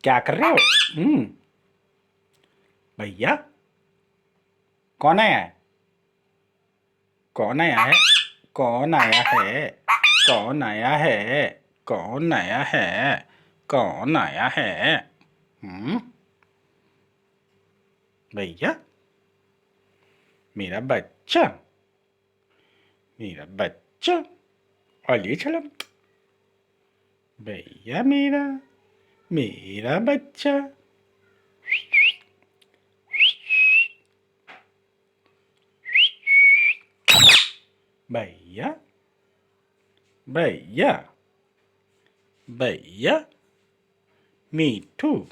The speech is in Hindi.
क्या कर रहे हो? भैया, कौन आया है? कौन आया है? कौन आया है? कौन आया है? कौन आया है? कौन आया है? हम्म भैया, मेरा बच्चा, मेरा बच्चा, और ये चलो। भैया मेरा, मेरा बच्चा। भैया, भैया, भैया, मीठू।